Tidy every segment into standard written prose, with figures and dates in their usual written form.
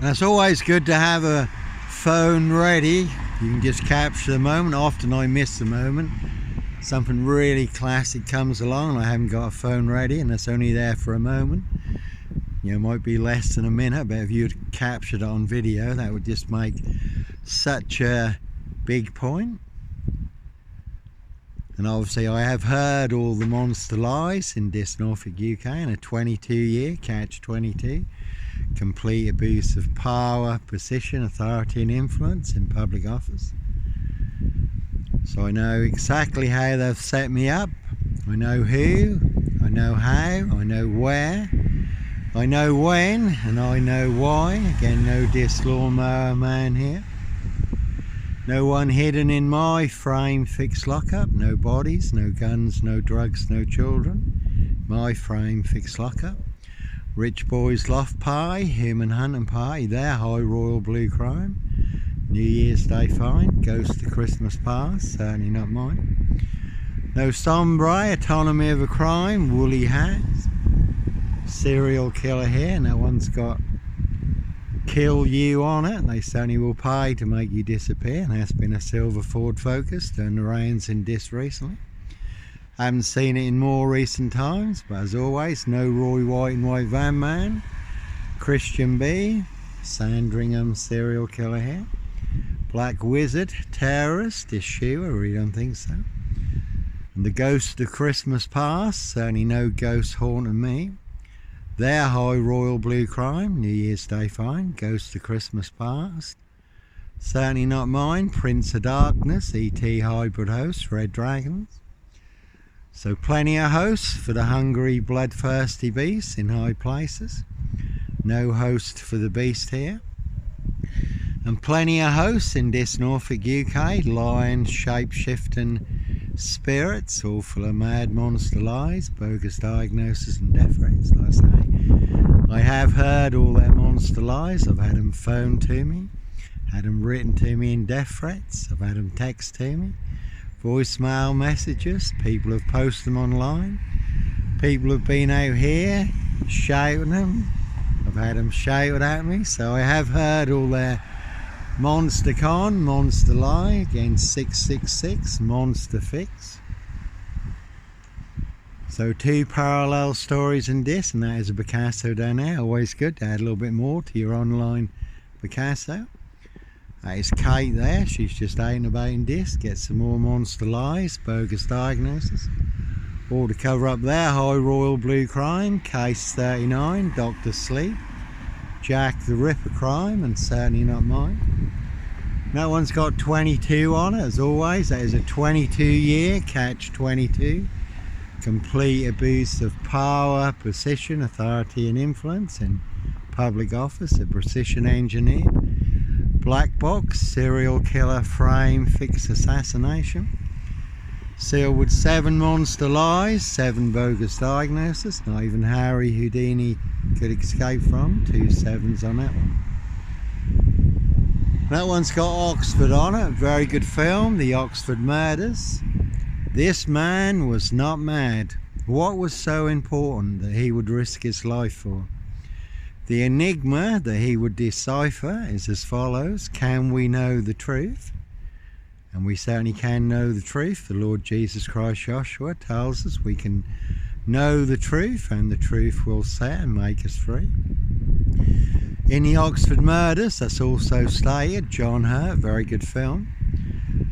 And it's always good to have a phone ready. You can just capture the moment. Often I miss the moment. Something really classic comes along and I haven't got a phone ready and it's only there for a moment. You know, it might be less than a minute, but if you'd captured it on video, that would just make such a big point. And obviously I have heard all the monster lies in this Norfolk UK in a 22-year catch 22. Complete abuse of power, position, authority and influence in public office. So I know exactly how they've set me up. I know who, I know how, I know where, I know when, and I know why. Again, no diss lawnmower man here. No one hidden in my frame fixed lockup. No bodies, no guns, no drugs, no children. My frame fixed lockup. Rich boys loft pie, human hunting party, their high royal blue crime. New Year's Day fine, ghost of Christmas past, certainly not mine. No sombre, autonomy of a crime, woolly hats. Serial killer here, and that one's got kill you on it. They certainly will pay to make you disappear, and that's been a silver Ford Focus, turned the reins in this recently. Haven't seen it in more recent times, but as always, no Roy White and White Van Man. Christian B, Sandringham serial killer here. Black Wizard, terrorist issue, I really don't think so. And the ghost of Christmas past, certainly no ghost haunting me. Their high royal blue crime, New Year's Day fine, ghost of Christmas past. Certainly not mine, Prince of Darkness, E.T. hybrid host, Red Dragons. So plenty of hosts for the hungry, bloodthirsty beasts in high places. No host for the beast here. And plenty of hosts in this Norfolk UK, lions, shape-shifting spirits, all full of mad monster lies, bogus diagnoses and death rates, like I say. I have heard all their monster lies. I've had them phoned to me, had them written to me in death threats, I've had them text to me. Voicemail messages, people have posted them online, people have been out here shouting them, I've had them shouted at me, so I have heard all their monster con, monster lie, against 666, monster fix. So two parallel stories in this, and that is a Picasso down there, always good to add a little bit more to your online Picasso. That is Kate there, she's just out and about in this, get some more monster lies, bogus diagnosis. All to cover up their high royal blue crime, case 39, Dr. Sleep, Jack the Ripper crime, and certainly not mine. That one's got 22 on it, as always. That is a 22-year catch 22. Complete abuse of power, position, authority and influence in public office, a precision engineer. Black box, serial killer frame, fix assassination. Sealed with 7 monster lies, 7 bogus diagnoses. Not even Harry Houdini could escape from. 2 7s on that one. That one's got Oxford on it. Very good film, The Oxford Murders. This man was not mad. What was so important that he would risk his life for? The enigma that he would decipher is as follows. Can we know the truth? And we certainly can know the truth. The Lord Jesus Christ Joshua tells us we can know the truth, and the truth will set and make us free. In The Oxford Murders, that's also stated, John Hurt, very good film.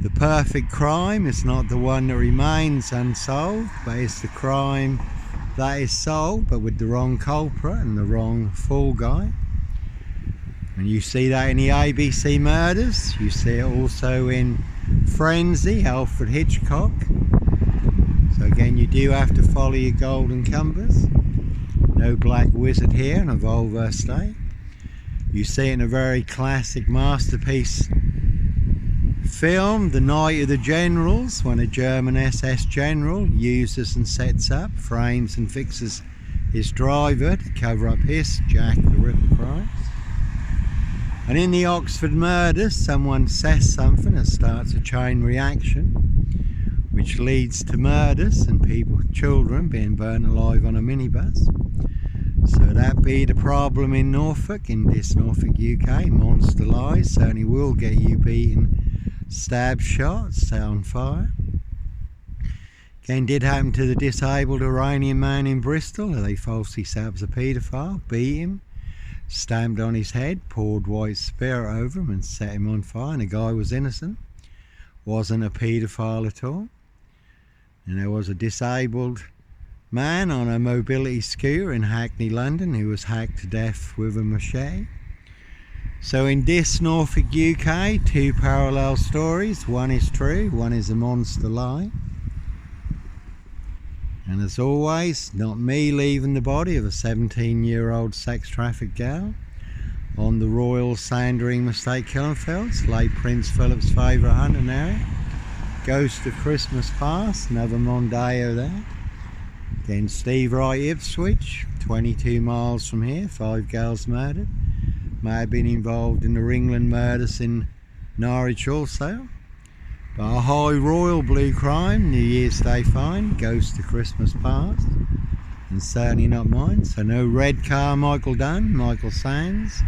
The perfect crime is not the one that remains unsolved, but it's the crime that is solved, but with the wrong culprit and the wrong fall guy. And you see that in the ABC Murders. You see it also in Frenzy, Alfred Hitchcock. So again, you do have to follow your golden compass. No Black Wizard here in a Volvo state. You see it in a very classic masterpiece film, The Night of the Generals, when a German SS general uses and sets up, frames and fixes his driver to cover up his, Jack the Ripper, crimes. And in The Oxford Murders, someone says something that starts a chain reaction, which leads to murders and children being burnt alive on a minibus. So that be the problem in Norfolk, in this Norfolk UK. Monster lies certainly will get you beaten, stab shots, set on fire. Again, did happen to the disabled Iranian man in Bristol. They falsely said was a paedophile, beat him, stamped on his head, poured white spirit over him and set him on fire. And the guy was innocent, wasn't a paedophile at all. And there was a disabled man on a mobility scooter in Hackney, London, who was hacked to death with a machete. So in this Norfolk UK, two parallel stories. One is true, one is a monster lie. And as always, not me leaving the body of a 17-year-old sex trafficked gal on the Royal Sandringham Estate, Killenfields, late Prince Philip's favourite hunting area. Ghost of Christmas Past, another Mondeo there. Again, Steve Wright, Ipswich, 22 miles from here, 5 girls murdered. May have been involved in the Ringland murders in Norwich also. But a high royal blue crime, New Year's Day fine, Ghost of Christmas Past, and certainly not mine. So no red car, Michael Dunn, Michael Sands,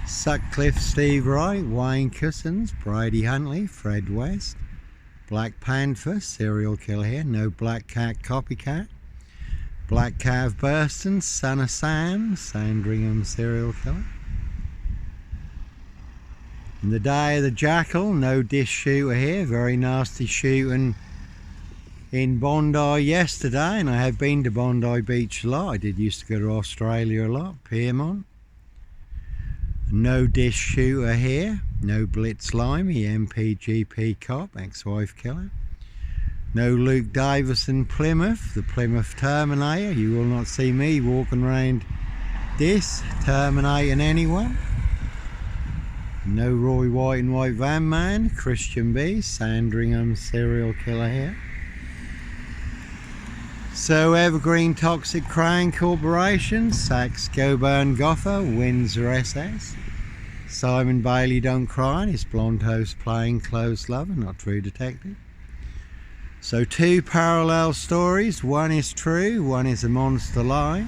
Sutcliffe, Steve Wright, Wayne Cousins, Brady Huntley, Fred West, Black Panther, serial killer here, no Black Cat copycat, Black Cav Burston, Son of Sam, Sandringham serial killer. In the day of the Jackal, no disc shooter here, very nasty shooting in Bondi yesterday, and I have been to Bondi Beach a lot. I did used to go to Australia a lot, Pyrmont. No disc shooter here, no Blitz Limey, MPGP cop, ex-wife killer. No Luke Davison Plymouth, the Plymouth Terminator. You will not see me walking around this terminating anyone. No Roy White and White Van Man, Christian B, Sandringham serial killer here. So Evergreen Toxic Crane Corporation, Saks Goburn Goffer, Windsor SS. Simon Bailey Don't Cry, his blonde host plain clothes lover, not true detective. So two parallel stories, one is true, one is a monster lie.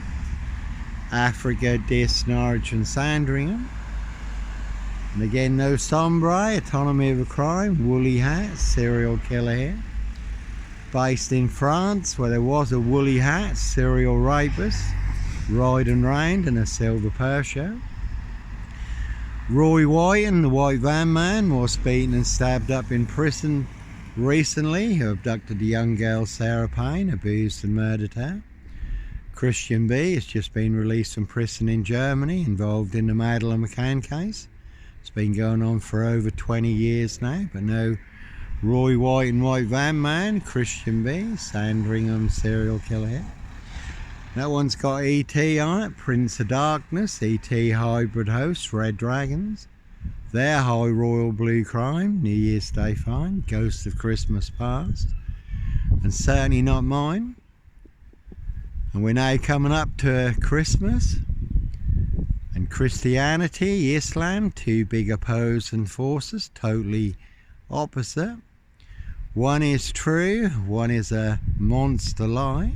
Africa, Dis, Norwich and Sandringham. And again, no sombre, autonomy of a crime, woolly hat, serial killer here. Based in France, where there was a woolly hat, serial rapist, ride and reigned in a silver Peugeot. Roy White and the White Van Man was beaten and stabbed up in prison recently, who abducted a young girl, Sarah Payne, abused and murdered her. Christian B has just been released from prison in Germany, involved in the Madeleine McCann case. It's been going on for over 20 years now, but no Roy White and White Van Man, Christian B, Sandringham serial killer here. That one's got ET on it, Prince of Darkness, ET hybrid host, Red Dragons. Their high royal blue crime, New Year's Day fine, Ghost of Christmas Past, and certainly not mine. And we're now coming up to Christmas. And Christianity, Islam, two big opposing forces, totally opposite. One is true, one is a monster lie.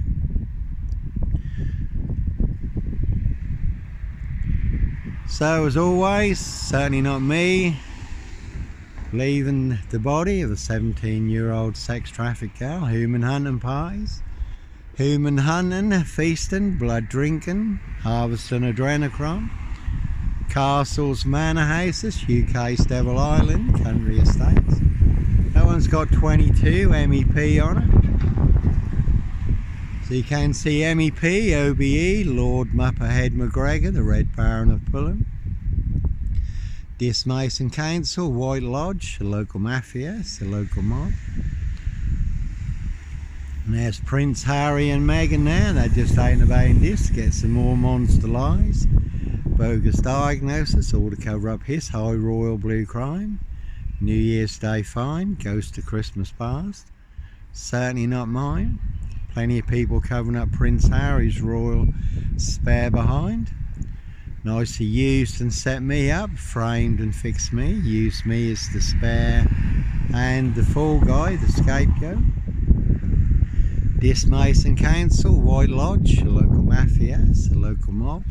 So as always, certainly not me leaving the body of a 17-year-old sex trafficked girl, human hunting parties, human hunting, feasting, blood drinking, harvesting adrenochrome, castles, manor houses, UK's Devil Island, country estates. That one's got 22 MEP on it. So you can see MEP, OBE, Lord Mupperhead McGregor, the Red Baron of Fulham. Dis Mason Council, White Lodge, the local mafia, it's the local mob. And there's Prince Harry and Meghan there, they're just out and about in this to get some more monster lies. Bogus Diagnoses, all to cover up his high royal blue crime. New Year's Day fine, Ghost of Christmas Past. Certainly not mine. Plenty of people covering up Prince Harry's royal spare behind. Nicely used and set me up, framed and fixed me, used me as the spare and the fall guy, the scapegoat. Dis Mason Council, White Lodge, a local mafias, a local mob.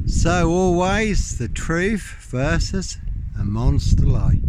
So always the truth versus a monster lie.